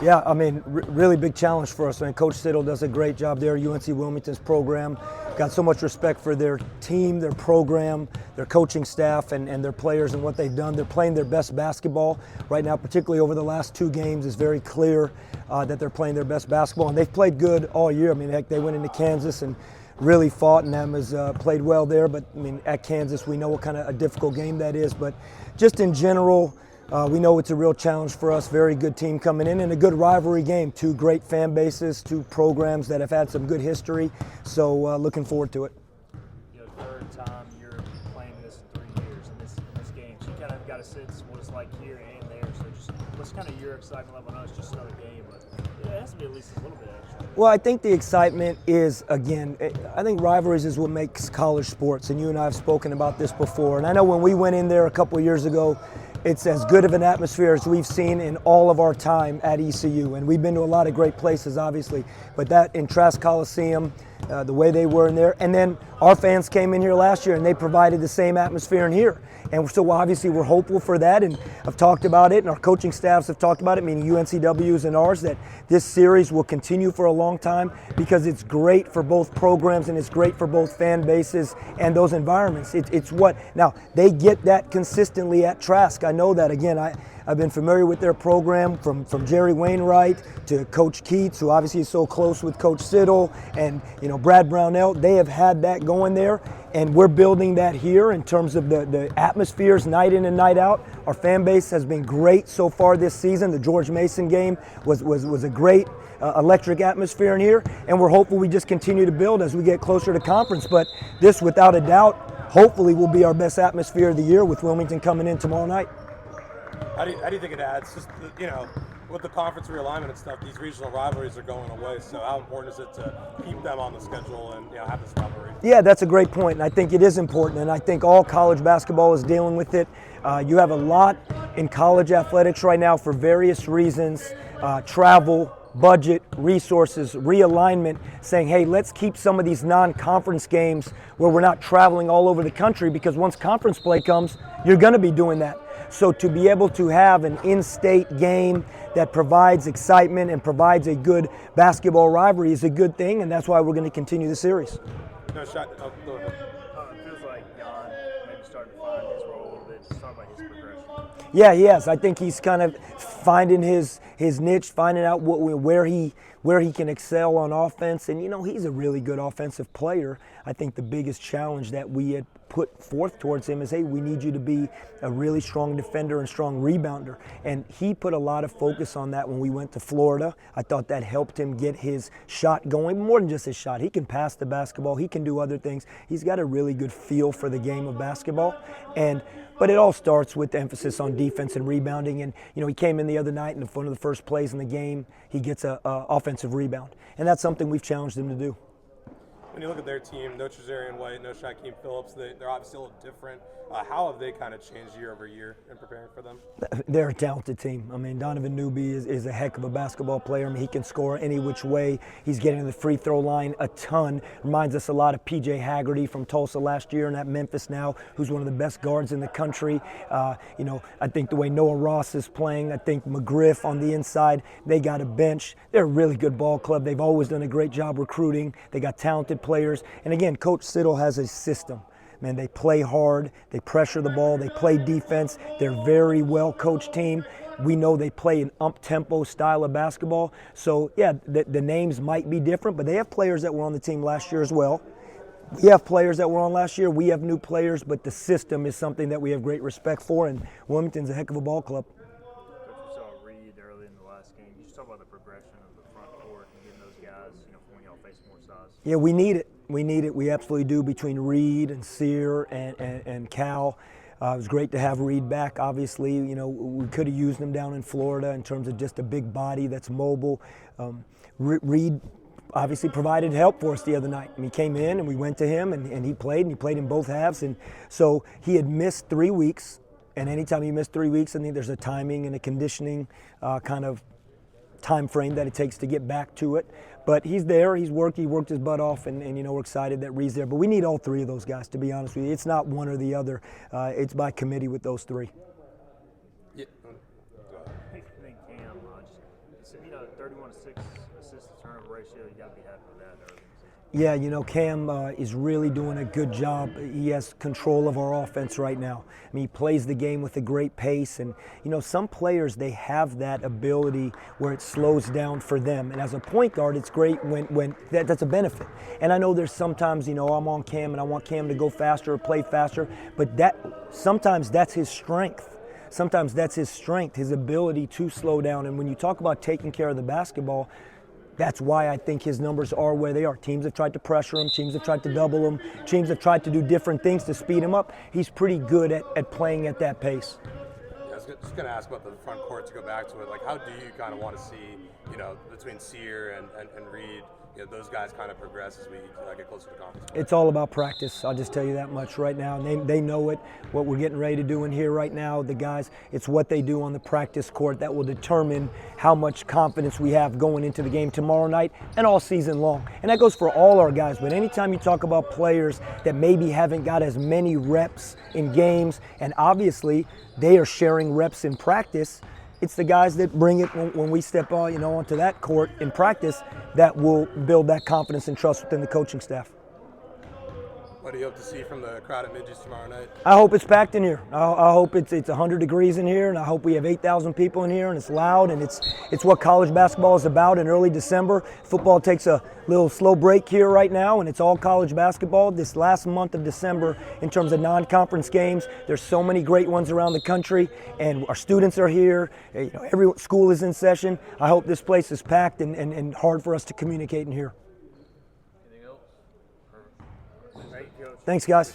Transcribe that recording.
Yeah, I mean, really big challenge for us. I mean, Coach Siddle does a great job there. UNC-Wilmington's program got so much respect for their team, their program, their coaching staff, and their players and what they've done. They're playing their best basketball right now, particularly over the last 2 games. It's very clear that they're playing their best basketball, and they've played good all year. I mean, heck, they went into Kansas and really fought, and them has played well there. But I mean, at Kansas, we know what kind of a difficult game that is. But just in general, we know it's a real challenge for us. Very good team coming in and a good rivalry game. 2 great fan bases, 2 programs that have had some good history. So looking forward to it. You know, third time you're playing this in 3 years in this game. So you kind of got a sense what it's like here and there. So just what's kind of your excitement level? I know it's just another game, but it has to be at least a little bit extra. Well, I think the excitement is, again, I think rivalries is what makes college sports. And you and I have spoken about this before. And I know when we went in there a couple of years ago, it's as good of an atmosphere as we've seen in all of our time at ECU. And we've been to a lot of great places, obviously. But that in Trask Coliseum, the way they were in there. And then our fans came in here last year and they provided the same atmosphere in here. And so obviously we're hopeful for that, and I've talked about it, and our coaching staffs have talked about it, meaning UNCW's and ours, that this series will continue for a long time because it's great for both programs and it's great for both fan bases and those environments. It's what, now they get that consistently at Trask. I know that. Again, I've been familiar with their program from Jerry Wainwright to Coach Keats, who obviously is so close with Coach Siddle, and Brad Brownell. They have had that going there, and we're building that here in terms of the atmospheres night in and night out. Our fan base has been great so far this season. The George Mason game was a great electric atmosphere in here, and we're hopeful we just continue to build as we get closer to conference. But this, without a doubt, hopefully will be our best atmosphere of the year with Wilmington coming in tomorrow night. How do you think it adds? Just, with the conference realignment and stuff, these regional rivalries are going away. So how important is it to keep them on the schedule and have this rivalry? Yeah, that's a great point, and I think it is important, and I think all college basketball is dealing with it. You have a lot in college athletics right now for various reasons, travel, budget, resources, realignment, saying, hey, let's keep some of these non-conference games where we're not traveling all over the country, because once conference play comes, you're going to be doing that. So to be able to have an in-state game that provides excitement and provides a good basketball rivalry is a good thing, and that's why we're going to continue the series. No shot. Oh, go ahead. It feels like Jan maybe starting to find his role a little bit. Just talk about his progression. Yeah, he has. I think he's kind of finding his niche, finding out where he can excel on offense. And, he's a really good offensive player. I think the biggest challenge that we had put forth towards him is, hey, we need you to be a really strong defender and strong rebounder. And he put a lot of focus on that when we went to Florida. I thought that helped him get his shot going. More than just his shot. He can pass the basketball. He can do other things. He's got a really good feel for the game of basketball. But it all starts with the emphasis on defense and rebounding. And, he came in the other night, and one of the first plays in the game, he gets a offensive rebound. And that's something we've challenged him to do. When you look at their team, no Trezarian White, no Shaquem Phillips, they're obviously a little different. How have they kind of changed year over year in preparing for them? They're a talented team. I mean, Donovan Newby is a heck of a basketball player. I mean, he can score any which way. He's getting to the free throw line a ton. Reminds us a lot of P.J. Haggerty from Tulsa last year and at Memphis now, who's one of the best guards in the country. I think the way Noah Ross is playing, I think McGriff on the inside, they got a bench. They're a really good ball club. They've always done a great job recruiting. They got talented players. And again, Coach Siddle has a system. Man, they play hard, they pressure the ball, they play defense. They're a very well-coached team. We know they play an up-tempo style of basketball. So, yeah, the names might be different, but they have players that were on the team last year as well. We have players that were on last year. We have new players, but the system is something that we have great respect for, and Wilmington's a heck of a ball club. Coach, we saw Reed early in the last game. You just talk about the progression of the front court and getting those guys, for when y'all face more size. Yeah, we need it. We absolutely do, between Reed and Sear and Cal. It was great to have Reed back, obviously. We could have used him down in Florida in terms of just a big body that's mobile. Reed obviously provided help for us the other night. He came in and we went to him and he played in both halves. And so he had missed 3 weeks. And anytime you miss 3 weeks, I think there's a timing and a conditioning kind of time frame that it takes to get back to it. But he's there, he worked his butt off, and we're excited that Reed's there. But we need all 3 of those guys, to be honest with you. It's not one or the other. It's by committee with those 3. Yeah. I think Cam, it 31-6 assist to turnover ratio. You got to be happy with that early in the season. Yeah, you know, Cam is really doing a good job. He has control of our offense right now. I mean, he plays the game with a great pace, and you know, some players, they have that ability where it slows down for them. And as a point guard, it's great when that's a benefit. And I know there's sometimes, you know, I'm on Cam and I want Cam to go faster or play faster, but sometimes that's his strength. Sometimes that's his strength, his ability to slow down. And when you talk about taking care of the basketball, that's why I think his numbers are where they are. Teams have tried to pressure him. Teams have tried to double him. Teams have tried to do different things to speed him up. He's pretty good at playing at that pace. Yeah, I was just going to ask about the front court to go back to it. Like, how do you kind of want to see, you know, between Sear and Reed, you know, those guys kind of progress as we get closer to conference? It's all about practice. I'll just tell you that much right now. And they know it, what we're getting ready to do in here right now, the guys. It's what they do on the practice court that will determine how much confidence we have going into the game tomorrow night and all season long. And that goes for all our guys. But anytime you talk about players that maybe haven't got as many reps in games, and obviously they are sharing reps in practice, it's the guys that bring it when we step onto that court in practice that will build that confidence and trust within the coaching staff. What do you hope to see from the crowd at Midges tomorrow night? I hope it's packed in here. I hope it's 100 degrees in here, and I hope we have 8,000 people in here, and it's loud, and it's what college basketball is about in early December. Football takes a little slow break here right now, and it's all college basketball this last month of December in terms of non-conference games. There's so many great ones around the country, and our students are here. You know, every school is in session. I hope this place is packed and hard for us to communicate in here. Anything else? Perfect. Thank you, Coach. Thanks, guys.